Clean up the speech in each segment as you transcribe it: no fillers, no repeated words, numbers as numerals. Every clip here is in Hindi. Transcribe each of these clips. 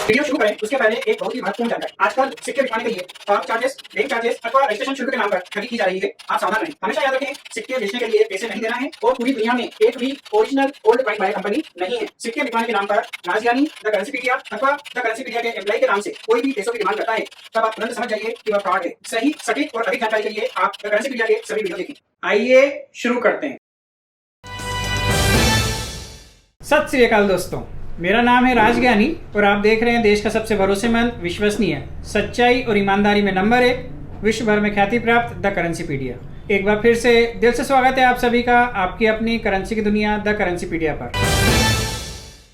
वीडियो शुरू करें उसके पहले एक बहुत ही महत्वपूर्ण जानकारी। आजकल सिक्के बिकवाने के लिए फॉर्म चार्जेस, बैंक चार्जेस अथवा रजिस्ट्रेशन शुल्क के नाम पर ठगी की जा रही है। आप सावधान रहें। हमेशा याद रखें, सिक्के बेचने के लिए पैसे नहीं देना है और पूरी दुनिया में एक भी original old coin buyer company नहीं है। सिक्के बिकवाने के नाम पर राजज्ञानी, द करेंसीपीडिया अथवा द करेंसीपीडिया के एम्प्लॉय के नाम से कोई भी पैसों की डिमांड करता है, तब आप तुरंत समझ जाइए कि वह फ्रॉड है। सही, सटीक और अधिक जानकारी के लिए आप द करेंसीपीडिया के सभी वीडियो देखें। आइए शुरू करते हैं। सत श्री अकाल दोस्तों, मेरा नाम है राजज्ञानी और आप देख रहे हैं देश का सबसे भरोसेमंद, विश्वसनीय, सच्चाई और ईमानदारी में नंबर 1, विश्व भर में ख्याति प्राप्त द करेंसीपीडिया। एक बार फिर से दिल से स्वागत है आप सभी का आपकी अपनी करेंसी की दुनिया द करेंसीपीडिया पर।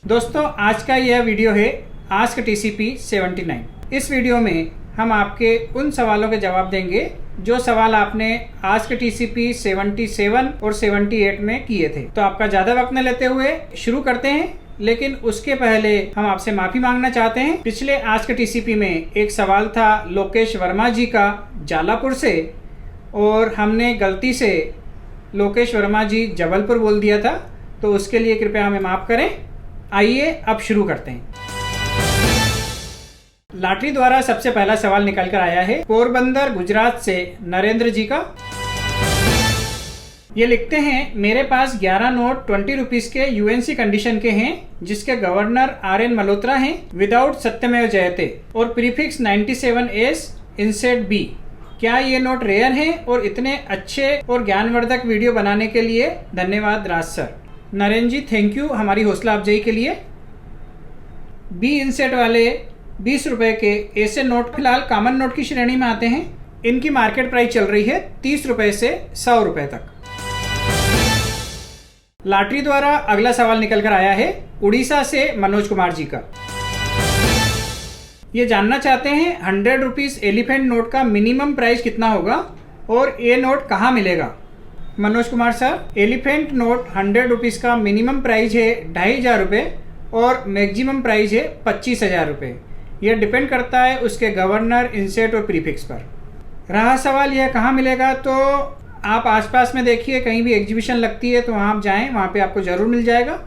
दोस्तों, आज का यह वीडियो है आस्क टीसीपी 79। इस वीडियो में हम आपके उन सवालों के जवाब देंगे जो सवाल आपने आस्क टीसीपी 77 और 78 में किए थे। तो आपका ज्यादा वक्त न लेते हुए शुरू करते हैं, लेकिन उसके पहले हम आपसे माफी मांगना चाहते हैं। पिछले आस्क टीसीपी में एक सवाल था लोकेश वर्मा जी का जालापुर से, और हमने गलती से लोकेश वर्मा जी जबलपुर बोल दिया था, तो उसके लिए कृपया हमें माफ करें। आइए अब शुरू करते हैं। लॉटरी द्वारा सबसे पहला सवाल निकल कर आया है पोरबंदर गुजरात से नरेंद्र जी का। ये लिखते हैं, मेरे पास 11 नोट 20 रुपीज के यूएनसी कंडीशन के हैं, जिसके गवर्नर RN मल्होत्रा हैं, विदाउट सत्यमेव जयते, और प्रीफिक्स 97S इंसेट B। क्या ये नोट रेयर हैं? और इतने अच्छे और ज्ञानवर्धक वीडियो बनाने के लिए धन्यवाद Raj sir. Narendra ji, thank you हमारी हौसला अफजाई के लिए। B इंसेट वाले 20 रुपए के ऐसे नोट फिलहाल कॉमन नोट की श्रेणी में आते हैं। इनकी मार्केट प्राइस चल रही है 30 रुपए से 100 रुपए तक। लॉटरी द्वारा अगला सवाल निकल कर आया है उड़ीसा से मनोज कुमार जी का। ये जानना चाहते हैं 100 रुपीज एलिफेंट नोट का मिनिमम प्राइस कितना होगा और ये नोट कहाँ मिलेगा। Manoj Kumar sir, elephant note 100 rupees का मिनिमम प्राइस है 2500 रुपये और मैक्सिमम प्राइस है 25,000 रुपये। यह डिपेंड करता है उसके गवर्नर, इंसेट और प्रीफिक्स पर। रहा सवाल यह कहाँ मिलेगा, तो आप आसपास में देखिए, कहीं भी एग्जीबिशन लगती है तो वहाँ आप जाएं, वहाँ पे आपको ज़रूर मिल जाएगा।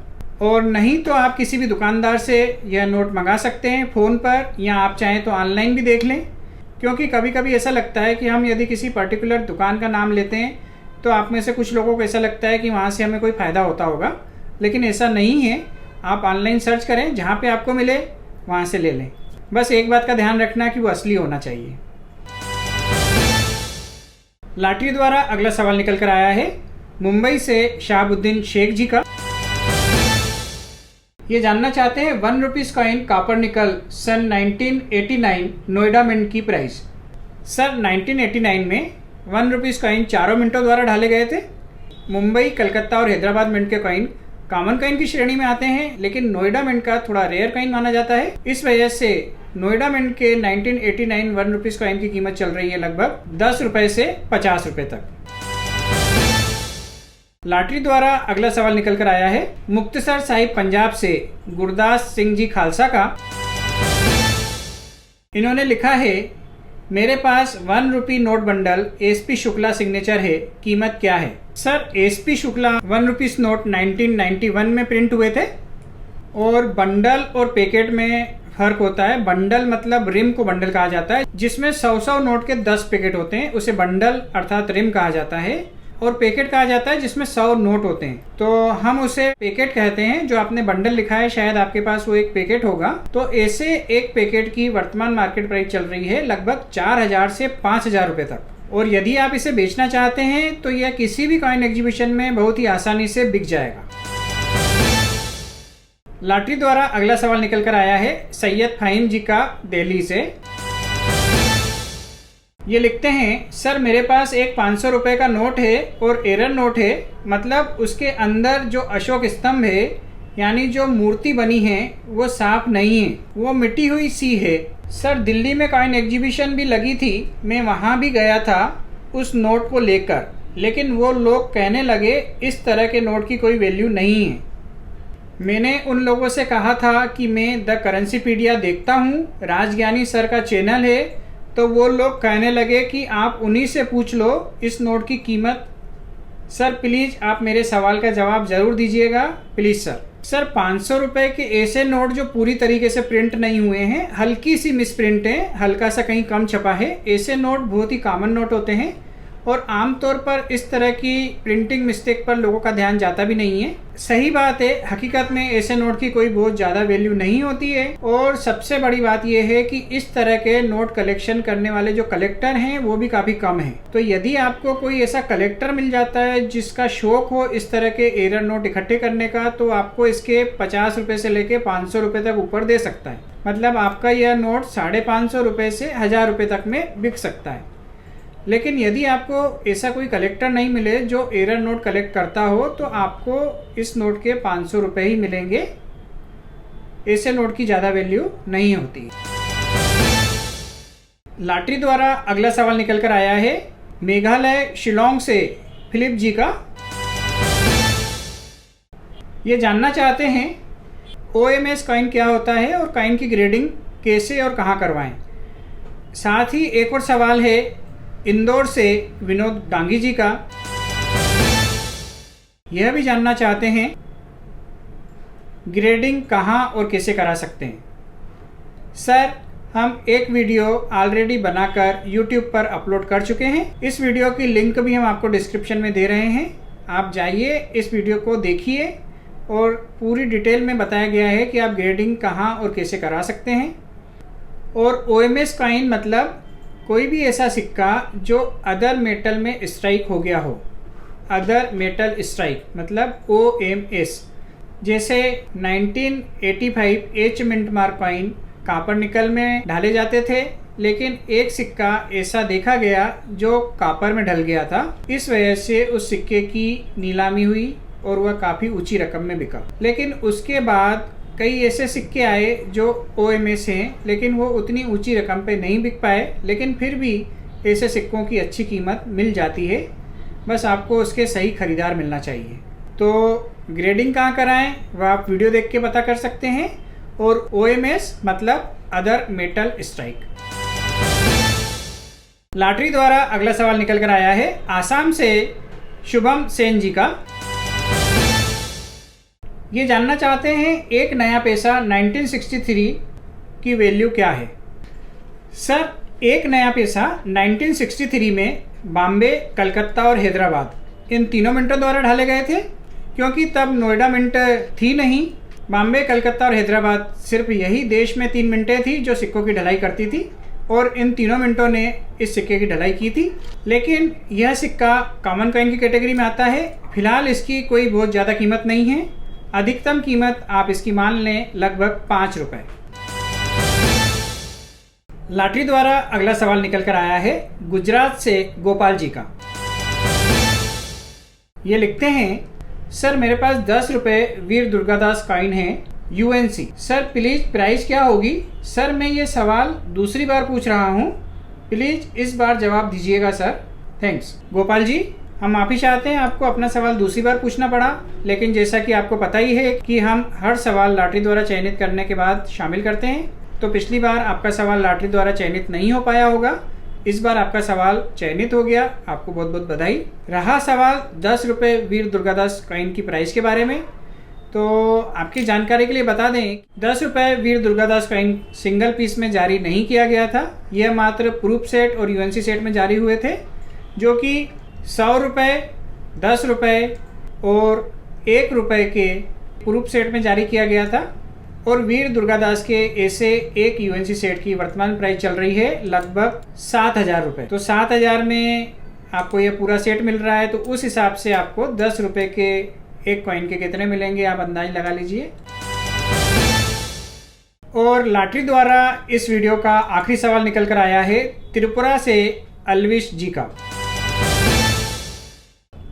और नहीं तो आप किसी भी दुकानदार से यह नोट मंगा सकते हैं फ़ोन पर, या आप चाहें तो ऑनलाइन भी देख लें। क्योंकि कभी कभी ऐसा लगता है कि हम यदि किसी पर्टिकुलर दुकान का नाम लेते हैं तो आप में से कुछ लोगों को ऐसा लगता है कि वहाँ से हमें कोई फ़ायदा होता होगा, लेकिन ऐसा नहीं है। आप ऑनलाइन सर्च करें, जहाँ पर आपको मिले वहाँ से ले लें। बस एक बात का ध्यान रखना कि वो असली होना चाहिए। लॉटरी द्वारा अगला सवाल निकल कर आया है मुंबई से शाहबुद्दीन शेख जी का। ये जानना चाहते हैं 1 रुपीज कॉइन कॉपर निकल सन 1989 नोएडा मिंट की प्राइस। सर, 1989 में 1 रुपीज कॉइन चारों मिंटों द्वारा ढाले गए थे। मुंबई, कलकत्ता और हैदराबाद मिंट के कॉइन कॉमन कॉइन की श्रेणी में आते हैं, लेकिन नोएडा मिंट का थोड़ा रेयर कॉइन माना जाता है। इस वजह से नोएडा मिंट के 1989 1 रुपीज कॉइन की कीमत चल रही है लगभग 10 रुपए से 50 रुपए तक। लॉटरी द्वारा अगला सवाल निकल कर आया है मुक्तसर साहिब पंजाब से गुरदास सिंह जी खालसा का। इन्होंने लिखा है, मेरे पास 1 rupee note bundle SP Shukla signature है, कीमत क्या है। Sir, SP Shukla 1 rupees note 1991 में प्रिंट हुए थे, और बंडल और पैकेट में फर्क होता है। बंडल मतलब रिम को बंडल कहा जाता है, जिसमें 100 नोट के 10 पैकेट होते हैं, उसे बंडल अर्थात रिम कहा जाता है। और पैकेट कहा जाता है जिसमें 100 नोट होते हैं, तो हम उसे पैकेट कहते हैं। जो आपने बंडल लिखा है, शायद आपके पास वो एक पैकेट होगा। तो ऐसे एक पैकेट की वर्तमान मार्केट प्राइस चल रही है लगभग 4000 से 5000 रुपए तक। और यदि आप इसे बेचना चाहते हैं तो यह किसी भी कॉइन एग्जीबिशन में बहुत ही आसानी से बिक जाएगा। लॉटरी द्वारा अगला सवाल निकल कर आया है सैयद फाहिम जी का, दिल्ली से। ये लिखते हैं, सर मेरे पास एक 500 रुपए का नोट है और एरर नोट है, मतलब उसके अंदर जो अशोक स्तंभ है, यानी जो मूर्ति बनी है, वो साफ नहीं है, वो मिटी हुई सी है। सर, दिल्ली में कॉइन एग्जीबिशन भी लगी थी, मैं वहाँ भी गया था उस नोट को लेकर, लेकिन वो लोग कहने लगे इस तरह के नोट की कोई वैल्यू नहीं है। मैंने उन लोगों से कहा था कि मैं द करेंसीपीडिया देखता हूँ, राजज्ञानी सर का चैनल है, तो वो लोग कहने लगे कि आप उन्हीं से पूछ लो इस नोट की कीमत। सर प्लीज़ आप मेरे सवाल का जवाब ज़रूर दीजिएगा, प्लीज़ सर। सर 500 रुपये के ऐसे नोट जो पूरी तरीके से प्रिंट नहीं हुए हैं, हल्की सी मिसप्रिंट है, हल्का सा कहीं कम छपा है, ऐसे नोट बहुत ही कॉमन नोट होते हैं और आमतौर पर इस तरह की प्रिंटिंग मिस्टेक पर लोगों का ध्यान जाता भी नहीं है। सही बात है, हकीकत में ऐसे नोट की कोई बहुत ज़्यादा वैल्यू नहीं होती है और सबसे बड़ी बात यह है कि इस तरह के नोट कलेक्शन करने वाले जो कलेक्टर हैं वो भी काफ़ी कम हैं। तो यदि आपको कोई ऐसा कलेक्टर मिल जाता है जिसका शौक हो इस तरह के एरर नोट इकट्ठे करने का, तो आपको इसके 50 रुपये से लेके 500 रुपये तक ऊपर दे सकता है। मतलब आपका यह नोट 550 रुपये से 1000 रुपये तक में बिक सकता है। लेकिन यदि आपको ऐसा कोई कलेक्टर नहीं मिले जो एरर नोट कलेक्ट करता हो, तो आपको इस नोट के 500 रुपये ही मिलेंगे। ऐसे नोट की ज़्यादा वैल्यू नहीं होती। लॉटरी द्वारा अगला सवाल निकल कर आया है मेघालय शिलोंग से फिलिप जी का। ये जानना चाहते हैं OMS कॉइन क्या होता है और कॉइन की ग्रेडिंग कैसे और कहाँ करवाएं। साथ ही एक और सवाल है इंदौर से विनोद डांगी जी का। यह भी जानना चाहते हैं ग्रेडिंग कहाँ और कैसे करा सकते हैं। सर हम एक वीडियो ऑलरेडी बनाकर YouTube पर अपलोड कर चुके हैं। इस वीडियो की लिंक भी हम आपको डिस्क्रिप्शन में दे रहे हैं, आप जाइए इस वीडियो को देखिए और पूरी डिटेल में बताया गया है कि आप ग्रेडिंग कहाँ और कैसे करा सकते हैं। और OMS कॉइन मतलब कोई भी ऐसा सिक्का जो अदर मेटल में स्ट्राइक हो गया हो। अदर मेटल स्ट्राइक मतलब OMS। जैसे 1985 H mint mark coin copper nickel में ढाले जाते थे, लेकिन एक सिक्का ऐसा देखा गया जो कॉपर में ढल गया था। इस वजह से उस सिक्के की नीलामी हुई और वह काफ़ी ऊंची रकम में बिका। लेकिन उसके बाद कई ऐसे सिक्के आए जो OMS हैं, लेकिन वो उतनी ऊंची रकम पे नहीं बिक पाए, लेकिन फिर भी ऐसे सिक्कों की अच्छी कीमत मिल जाती है। बस आपको उसके सही खरीदार मिलना चाहिए। तो ग्रेडिंग कहाँ कराएं वह आप वीडियो देख के पता कर सकते हैं। और OMS मतलब अदर मेटल स्ट्राइक। लॉटरी द्वारा अगला सवाल निकल कर आया है आसाम से शुभम सेन जी का। ये जानना चाहते हैं एक नया पैसा 1963 की वैल्यू क्या है। सर एक नया पैसा 1963 में बॉम्बे, कलकत्ता और हैदराबाद इन तीनों मिंटों द्वारा ढाले गए थे, क्योंकि तब नोएडा मिंट थी नहीं। बॉम्बे, कलकत्ता और हैदराबाद सिर्फ यही देश में 3 मिंटें थी जो सिक्कों की ढलाई करती थी और इन तीनों मिंटों ने इस सिक्के की ढलाई की थी। लेकिन यह सिक्का कॉमन कॉइन की कैटेगरी में आता है। फिलहाल इसकी कोई बहुत ज़्यादा कीमत नहीं है। अधिकतम कीमत आप इसकी मान लें लगभग 5 रुपए। लॉटरी द्वारा अगला सवाल निकल कर आया है गुजरात से गोपाल जी का। ये लिखते हैं सर मेरे पास 10 रुपए वीर दुर्गादास कॉइन है UNC। सर प्लीज प्राइस क्या होगी। सर मैं ये सवाल दूसरी बार पूछ रहा हूँ, प्लीज इस बार जवाब दीजिएगा सर, थैंक्स। गोपाल जी हम माफ़ी चाहते हैं आपको अपना सवाल दूसरी बार पूछना पड़ा, लेकिन जैसा कि आपको पता ही है कि हम हर सवाल लॉटरी द्वारा चयनित करने के बाद शामिल करते हैं। तो पिछली बार आपका सवाल लॉटरी द्वारा चयनित नहीं हो पाया होगा, इस बार आपका सवाल चयनित हो गया, आपको बहुत बहुत बधाई। रहा सवाल 10 रुपये वीर दुर्गादास कॉइन की प्राइस के बारे में, तो आपकी जानकारी के लिए बता दें 10 रुपये वीर दुर्गादास कॉइन सिंगल पीस में जारी नहीं किया गया था। यह मात्र प्रूफ सेट और UNC सेट में जारी हुए थे, जो कि 100 रुपये, 10 रुपये और 1 रुपये के प्रूफ सेट में जारी किया गया था। और वीर दुर्गादास के ऐसे एक UNC सेट की वर्तमान प्राइस चल रही है लगभग 7,000 रुपये। तो 7,000 में आपको यह पूरा सेट मिल रहा है, तो उस हिसाब से आपको 10 रुपये के एक कॉइन के कितने मिलेंगे आप अंदाज लगा लीजिए। और लॉटरी द्वारा इस वीडियो का आखिरी सवाल निकल कर आया है त्रिपुरा से अलविश जी का।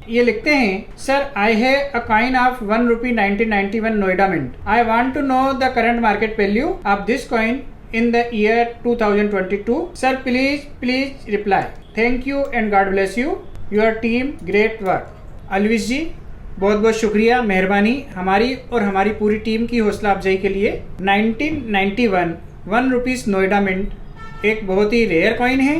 ये लिखते हैं sir I have a coin of 1 rupee 1991 Noida mint. I want to know the current market value of this coin in the year 2022। Sir please reply. Thank you and God bless you, your team, great work. Alvish ji बहुत बहुत शुक्रिया, मेहरबानी हमारी और हमारी पूरी टीम की हौसला अफजाई के लिए। 1991 ₹1 नोएडा मिंट एक बहुत ही रेयर कॉइन है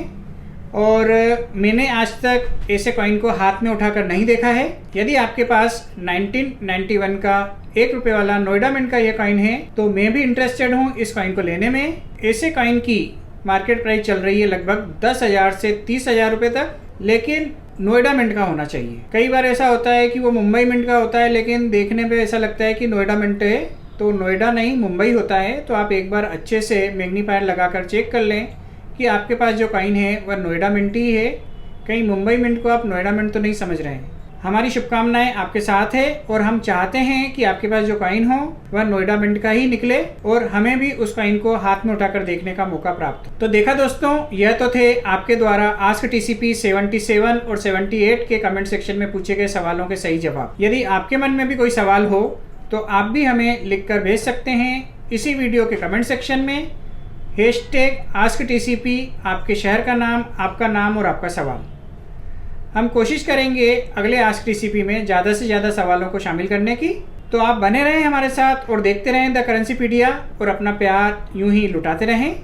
और मैंने आज तक ऐसे कॉइन को हाथ में उठाकर नहीं देखा है। यदि आपके पास 1991 का ₹1 वाला नोएडा मिंट का ये कॉइन है तो मैं भी इंटरेस्टेड हूँ इस कॉइन को लेने में। ऐसे कॉइन की मार्केट प्राइस चल रही है लगभग 10,000 से 30,000 रुपये तक, लेकिन नोएडा मिंट का होना चाहिए। कई बार ऐसा होता है कि वो मुंबई मिंट का होता है, लेकिन देखने पे ऐसा लगता है कि नोएडा मिंट है, तो नोएडा नहीं मुंबई होता है। तो आप एक बार अच्छे से मैग्नीफायर लगाकर चेक कर लें कि आपके पास जो कॉइन है वह नोएडा मिंट ही है, कहीं मुंबई मिंट को आप नोएडा मिंट तो नहीं समझ रहे हैं। हमारी शुभकामनाएं आपके साथ है और हम चाहते हैं कि आपके पास जो कॉइन हो वह नोएडा मिंट का ही निकले और हमें भी उस कॉइन को हाथ में उठाकर देखने का मौका प्राप्त हो। तो देखा दोस्तों, यह तो थे आपके द्वारा आस्क टीसीपी 77 और 78 के कमेंट सेक्शन में पूछे गए सवालों के सही जवाब। यदि आपके मन में भी कोई सवाल हो तो आप भी हमें लिखकर भेज सकते हैं इसी वीडियो के कमेंट सेक्शन में। #AskTCP, आपके शहर का नाम, आपका नाम और आपका सवाल। हम कोशिश करेंगे अगले आस्क टीसीपी में ज़्यादा से ज़्यादा सवालों को शामिल करने की। तो आप बने रहें हमारे साथ और देखते रहें द करेंसीपीडिया और अपना प्यार यूं ही लुटाते रहें।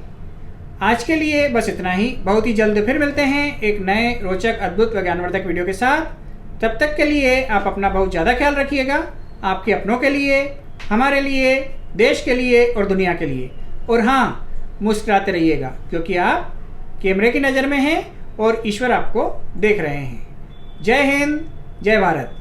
आज के लिए बस इतना ही। बहुत ही जल्द फिर मिलते हैं एक नए रोचक, अद्भुत व ज्ञानवर्धक वीडियो के साथ। तब तक के लिए आप अपना बहुत ज़्यादा ख्याल रखिएगा, आपके अपनों के लिए, हमारे लिए, देश के लिए और दुनिया के लिए। और हाँ, मुस्कुराते रहिएगा क्योंकि आप कैमरे की नज़र में हैं और ईश्वर आपको देख रहे हैं। जय हिंद, जय भारत।